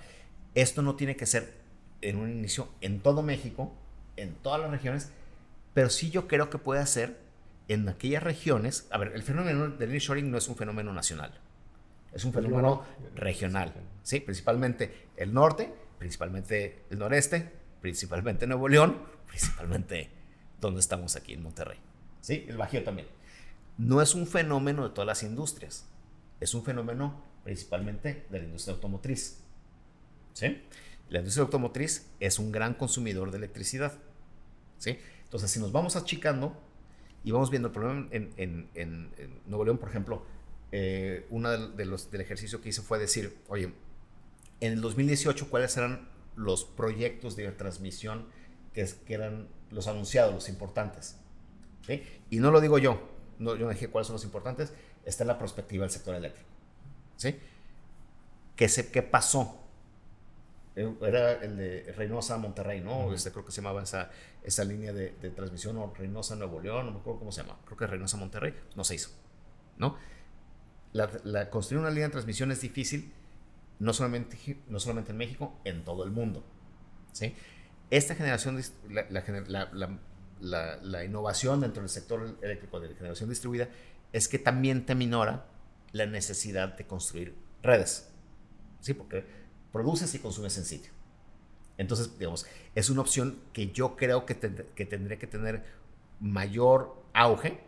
esto no tiene que ser en un inicio en todo México, en todas las regiones, pero sí yo creo que puede ser en aquellas regiones. A ver, el fenómeno del nearshoring no es un fenómeno nacional, es un fenómeno regional, ¿sí? Principalmente el norte, principalmente el noreste, principalmente Nuevo León, principalmente donde estamos aquí en Monterrey, ¿sí? El Bajío también. No es un fenómeno de todas las industrias, es un fenómeno principalmente de la industria automotriz, ¿sí? La industria automotriz es un gran consumidor de electricidad, ¿sí? Entonces, si nos vamos achicando y vamos viendo el problema en Nuevo León, por ejemplo, uno del ejercicio que hice fue decir, oye, en el 2018, ¿cuáles eran los proyectos de transmisión que eran los anunciados, los importantes? ¿Sí? Y no lo digo yo no dije cuáles son los importantes, está en la perspectiva del sector eléctrico, ¿sí? ¿Qué pasó? Era el de Reynosa Monterrey, ¿no? Creo que se llamaba esa línea de transmisión, o Reynosa Nuevo León, no me acuerdo cómo se llama, creo que Reynosa Monterrey, no se hizo, ¿no? Construir una línea de transmisión es difícil, no solamente en México, en todo el mundo, ¿sí? Esta generación, la innovación dentro del sector eléctrico de generación distribuida es que también te minora la necesidad de construir redes, ¿sí? Porque produces y consumes en sitio. Entonces, digamos, es una opción que yo creo que tendría que tener mayor auge,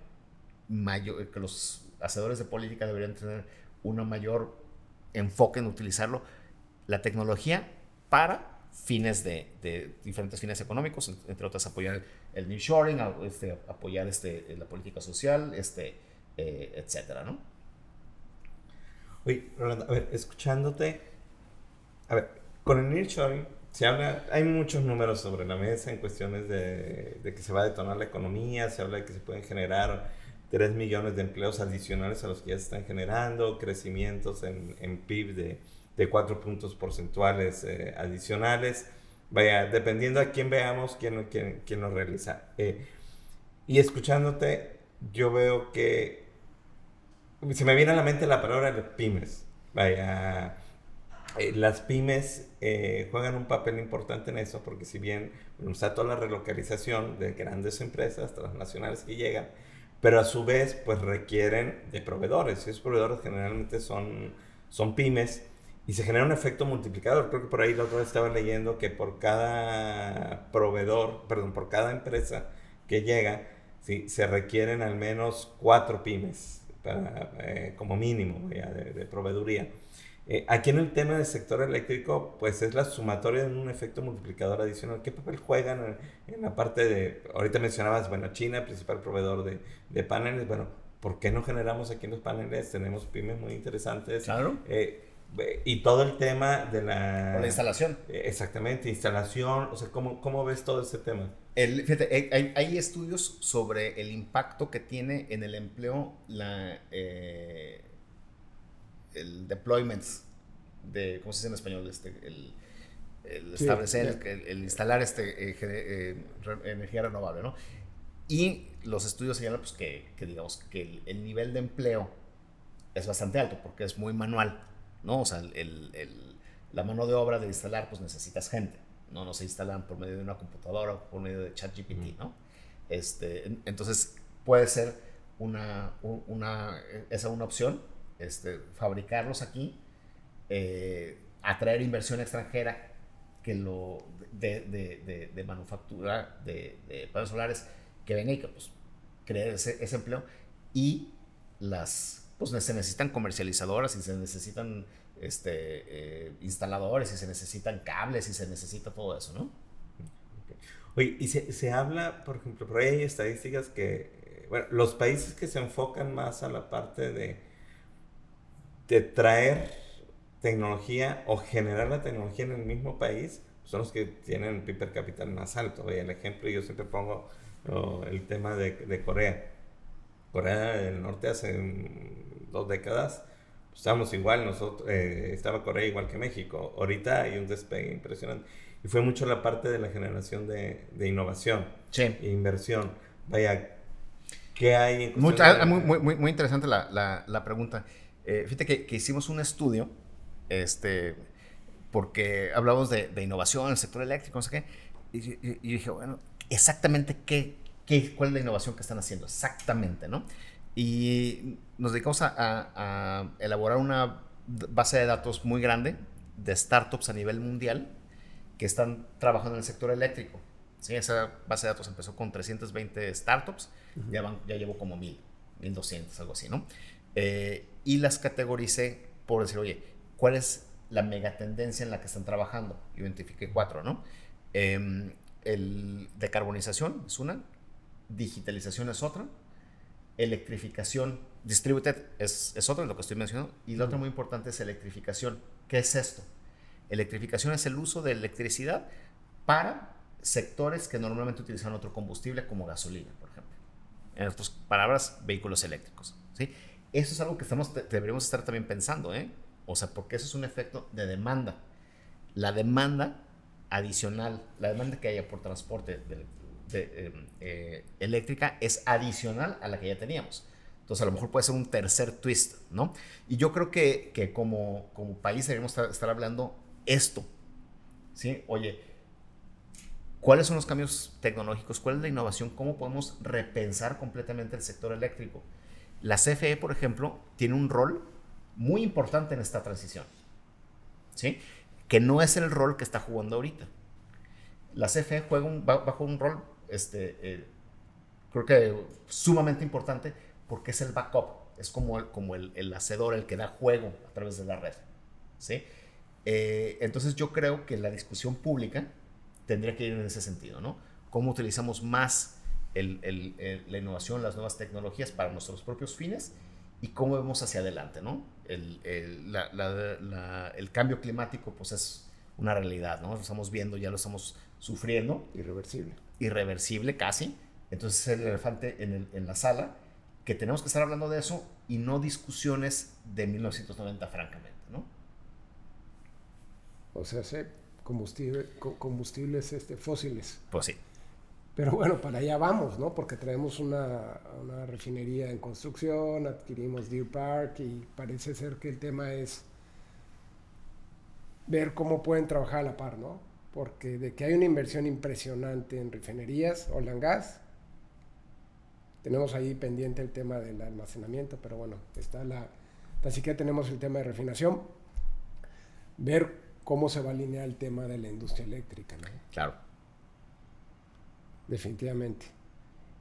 que los hacedores de política deberían tener una mayor enfoque en utilizarlo, la tecnología para fines de diferentes fines económicos, entre otras apoyar el nearshoring, apoyar la política social, etcétera, ¿no? Oye, Rolando, a ver, escuchándote, a ver, con el nearshoring se habla, hay muchos números sobre la mesa en cuestiones de que se va a detonar la economía, se habla de que se pueden generar 3 millones de empleos adicionales a los que ya se están generando, crecimientos en PIB de 4 puntos porcentuales adicionales. Vaya, dependiendo a quién veamos, quién lo realiza. Y escuchándote, yo veo que se me viene a la mente la palabra de pymes. Vaya, las pymes juegan un papel importante en eso, porque si bien está toda la relocalización de grandes empresas transnacionales que llegan, pero a su vez pues requieren de proveedores, y esos proveedores generalmente son pymes, y se genera un efecto multiplicador. Creo que por ahí la otra vez estaba leyendo que por cada por cada empresa que llega, ¿sí?, se requieren al menos 4 pymes como mínimo ya, de proveeduría. Aquí en el tema del sector eléctrico, pues es la sumatoria de un efecto multiplicador adicional. ¿Qué papel juegan en la parte de, ahorita mencionabas, bueno, China, principal proveedor de paneles? Bueno, ¿por qué no generamos aquí en los paneles? Tenemos pymes muy interesantes. Claro. Y todo el tema de la... Por la instalación. Exactamente, instalación. O sea, ¿cómo ves todo ese tema? Fíjate, hay estudios sobre el impacto que tiene en el empleo el deployment ¿cómo se dice en español? El establecer, el instalar energía renovable, ¿no? Y los estudios señalan pues, que digamos que el nivel de empleo es bastante alto porque es muy manual, ¿no? O sea, la mano de obra de instalar, pues necesitas gente, no se instalan por medio de una computadora o por medio de ChatGPT, ¿no? Entonces puede ser una opción, fabricarlos aquí, atraer inversión extranjera de manufactura de paneles solares que venga y que pues cree ese empleo, y pues se necesitan comercializadoras, y se necesitan instaladores, y se necesitan cables, y se necesita todo eso, ¿no? Oye, y se habla, por ejemplo, por ahí hay estadísticas que, bueno, los países que se enfocan más a la parte de traer tecnología o generar la tecnología en el mismo país, son los que tienen PIB per cápita más alto. Oye, el ejemplo, yo siempre pongo el tema de Corea. Corea del Norte hace 2 décadas pues, estábamos igual, estaba Corea igual que México. Ahorita hay un despegue impresionante. Y fue mucho la parte de la generación de innovación, sí, e inversión. Vaya, ¿qué hay en muy interesante la pregunta. Fíjate que hicimos un estudio, porque hablamos de innovación en el sector eléctrico, no sé qué, y dije, bueno, exactamente cuál es la innovación que están haciendo, exactamente, ¿no? Y nos dedicamos a elaborar una base de datos muy grande de startups a nivel mundial que están trabajando en el sector eléctrico. ¿Sí? Esa base de datos empezó con 320 startups, ya llevo como 1200, algo así, ¿no? Y las categoricé por decir, oye, ¿cuál es la megatendencia en la que están trabajando? Identifiqué 4, ¿no? Decarbonización es una, digitalización es otra, electrificación, distributed es otra, lo que estoy mencionando, y la otra muy importante es electrificación. ¿Qué es esto? Electrificación es el uso de electricidad para sectores que normalmente utilizan otro combustible como gasolina, por ejemplo. En otras palabras, vehículos eléctricos, ¿sí? Eso es algo que deberíamos estar también pensando, ¿eh? O sea, porque eso es un efecto de demanda. La demanda adicional, la demanda que haya por transporte eléctrica es adicional a la que ya teníamos. Entonces, a lo mejor puede ser un tercer twist, ¿no? Y yo creo que como país deberíamos estar hablando esto, ¿sí? Oye, ¿cuáles son los cambios tecnológicos? ¿Cuál es la innovación? ¿Cómo podemos repensar completamente el sector eléctrico? La CFE, por ejemplo, tiene un rol muy importante en esta transición, ¿sí? Que no es el rol que está jugando ahorita. La CFE juega bajo un rol, creo que sumamente importante, porque es el backup, es como el hacedor, el que da juego a través de la red, ¿sí? Entonces yo creo que la discusión pública tendría que ir en ese sentido, ¿no? Cómo utilizamos más la innovación, las nuevas tecnologías para nuestros propios fines, y cómo vemos hacia adelante, ¿no? El cambio climático pues es una realidad, ¿no? Lo estamos viendo, ya lo estamos sufriendo. Irreversible. Irreversible casi. Entonces el elefante en la sala, que tenemos que estar hablando de eso y no discusiones de 1990, francamente, ¿no? O sea, combustibles fósiles. Pues sí. Pero bueno, para allá vamos, ¿no? Porque traemos una refinería en construcción, adquirimos Deer Park y parece ser que el tema es ver cómo pueden trabajar a la par, ¿no? Porque de que hay una inversión impresionante en refinerías, oil and gas, tenemos ahí pendiente el tema del almacenamiento, pero bueno, así que tenemos el tema de refinación, ver cómo se va a alinear el tema de la industria eléctrica, ¿no? Claro. Definitivamente.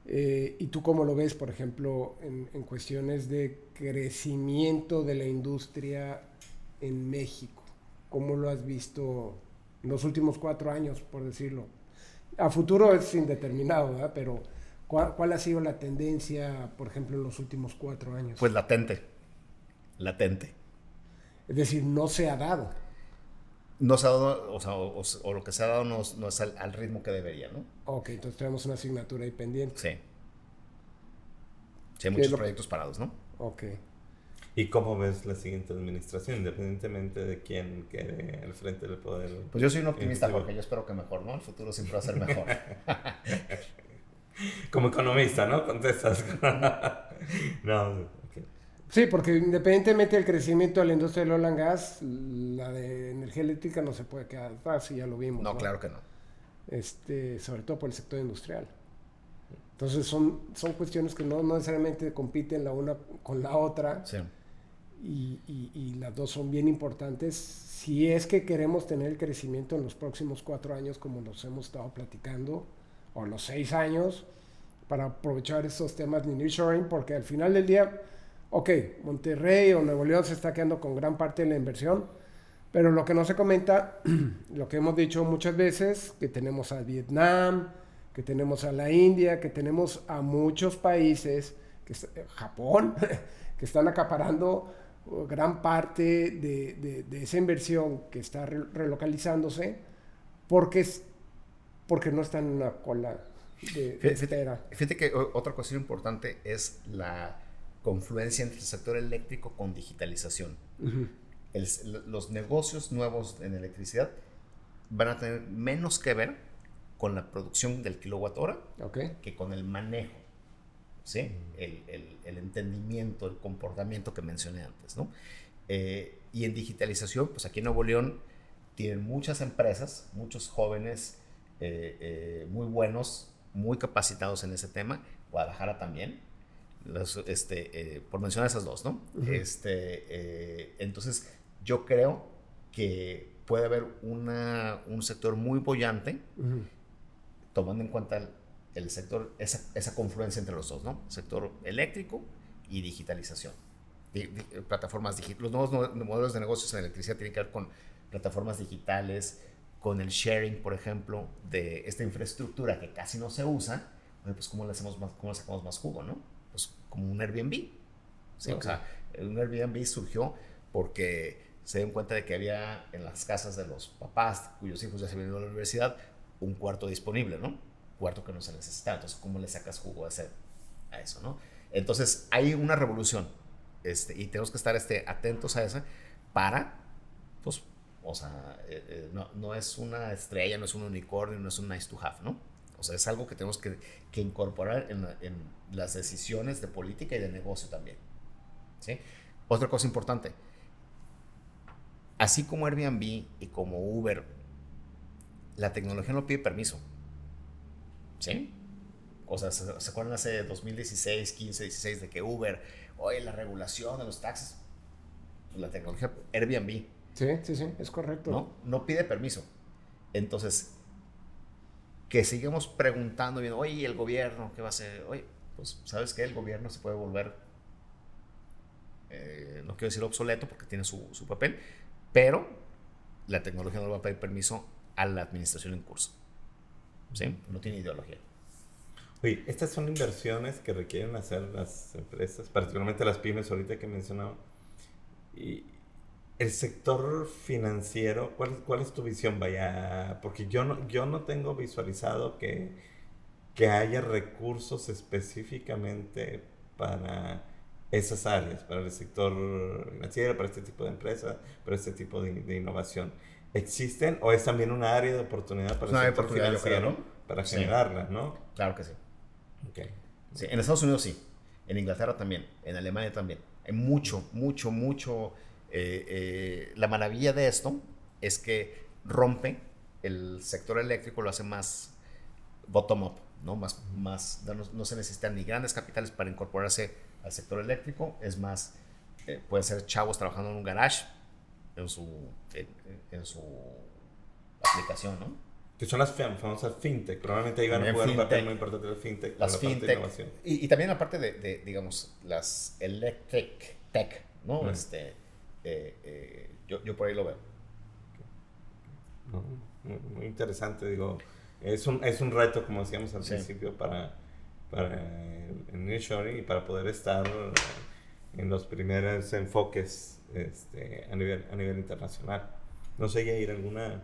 ¿Y tú cómo lo ves, por ejemplo, en cuestiones de crecimiento de la industria en México? ¿Cómo lo has visto en los últimos 4 años, por decirlo? A futuro es indeterminado, ¿verdad? Pero ¿cuál ha sido la tendencia, por ejemplo, en los últimos 4 años? Pues latente. Es decir, no se ha dado. No se ha dado, o lo que se ha dado no es al ritmo que debería, ¿no? Ok, entonces tenemos una asignatura ahí pendiente. Sí. Sí, hay muchos proyectos parados, ¿no? Ok. ¿Y cómo ves la siguiente administración, independientemente de quién quede al frente del poder? Pues yo soy un optimista, porque yo espero que mejor, ¿no? El futuro siempre va a ser mejor. Como economista, ¿no? Contestas. No. Sí, porque independientemente del crecimiento de la industria del oil and gas, la de energía eléctrica no se puede quedar atrás, y ya lo vimos. No, claro que no. Sobre todo por el sector industrial. Entonces son cuestiones que no necesariamente compiten la una con la otra. Sí. Y las dos son bien importantes si es que queremos tener el crecimiento en los próximos 4 años, como nos hemos estado platicando, o los 6 años, para aprovechar estos temas de nearshoring, porque al final del día, ok, Monterrey o Nuevo León se está quedando con gran parte de la inversión, pero lo que no se comenta, lo que hemos dicho muchas veces, que tenemos a Vietnam, que tenemos a la India, que tenemos a muchos países, Japón, que están acaparando gran parte de esa inversión que está relocalizándose, porque no están en una cola de espera. Fíjate que otra cuestión importante es la confluencia entre el sector eléctrico con digitalización. Uh-huh. Los negocios nuevos en electricidad van a tener menos que ver con la producción del kilowatt hora, okay, que con el manejo, ¿sí? El entendimiento, el comportamiento que mencioné antes, ¿no? Y en digitalización, pues aquí en Nuevo León tienen muchas empresas, muchos jóvenes muy buenos, muy capacitados en ese tema. Guadalajara también, por mencionar esas dos, ¿no? Uh-huh. Entonces yo creo que puede haber un sector muy boyante, uh-huh, tomando en cuenta el sector, esa confluencia entre los dos, ¿no? Sector eléctrico y digitalización. Plataformas digitales. Los nuevos modelos de negocios en electricidad tienen que ver con plataformas digitales, con el sharing, por ejemplo, de esta infraestructura que casi no se usa. Pues ¿cómo le sacamos más jugo, no? Pues como un Airbnb. ¿Sí? Okay. O sea, un Airbnb surgió porque se dieron cuenta de que había en las casas de los papás cuyos hijos ya se habían ido a la universidad un cuarto disponible, ¿no? Cuarto que no se necesitaba. Entonces, ¿cómo le sacas jugo a eso, no? Entonces, hay una revolución y tenemos que estar atentos a esa para, pues, o sea, no es una estrella, no es un unicornio, no es un nice to have, ¿no? O sea, es algo que tenemos que incorporar en las decisiones de política y de negocio también, ¿sí? Otra cosa importante, así como Airbnb y como Uber, la tecnología no pide permiso, ¿sí? O sea, ¿se acuerdan hace 2016, 15, 16 de que Uber, oye, la regulación de los taxis? Pues la tecnología Airbnb. Sí, es correcto. No pide permiso. Entonces, que sigamos preguntando, viendo, oye, ¿el gobierno qué va a hacer? Oye, pues, ¿sabes qué? El gobierno se puede volver, no quiero decir obsoleto porque tiene su papel, pero la tecnología no le va a pedir permiso a la administración en curso. ¿Sí? No tiene ideología. Oye, estas son inversiones que requieren hacer las empresas, particularmente las pymes ahorita que mencionaba. Y el sector financiero, ¿cuál es tu visión? Vaya, porque yo no tengo visualizado que haya recursos específicamente para esas áreas, para el sector financiero, para este tipo de empresas, para este tipo de innovación? ¿Existen o es también una área de oportunidad para el sector financiero, ¿no? Para generarla, ¿no? Claro que sí. Okay. Sí, en Estados Unidos sí, en Inglaterra también, en Alemania también. Hay mucho. La maravilla de esto es que rompe el sector eléctrico, lo hace más bottom-up, ¿no? No se necesitan ni grandes capitales para incorporarse al sector eléctrico. Es más, pueden ser chavos trabajando en un garage en su aplicación, ¿no? Que son las famosas fintech. Probablemente ahí van a jugar un papel muy importante de fintech. Las fintech. Y también la parte de, digamos, las electric tech, ¿no? Yo por ahí lo veo. Muy interesante, digo. Es un reto, como decíamos al principio, para el nearshoring y para poder estar en los primeros enfoques a nivel internacional. No sé, Yair, ¿alguna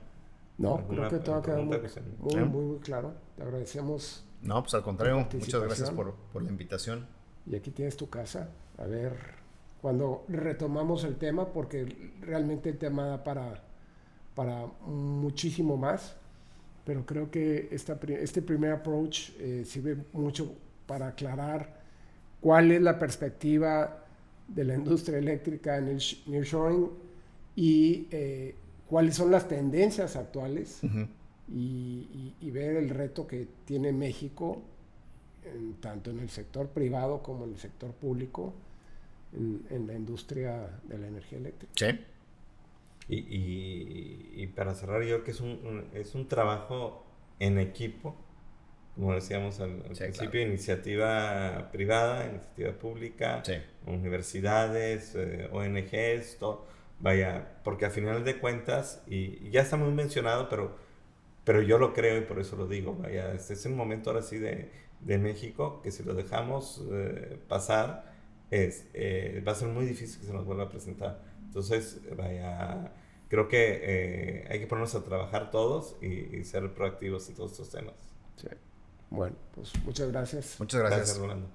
creo que todo ha quedado muy claro. Te agradecemos. No, pues al contrario, muchas gracias por la invitación. Y aquí tienes tu casa. A ver cuando retomamos el tema, porque realmente el tema da para muchísimo más. Pero creo que este primer approach sirve mucho para aclarar cuál es la perspectiva de la industria eléctrica en el nearshoring y cuáles son las tendencias actuales y ver el reto que tiene México, tanto en el sector privado como en el sector público, en la industria de la energía eléctrica. Sí. Y para cerrar, yo creo que es un trabajo en equipo, como decíamos al principio, claro. Iniciativa privada, iniciativa pública, universidades, ONGs, todo. Vaya, porque al final de cuentas, y ya está muy mencionado, pero yo lo creo y por eso lo digo, vaya, este es un momento ahora sí de México que si lo dejamos pasar, va a ser muy difícil que se nos vuelva a presentar. Entonces, vaya, creo que hay que ponernos a trabajar todos y ser proactivos en todos estos temas. Sí. Bueno, pues muchas gracias. Muchas gracias. Gracias, Rolando.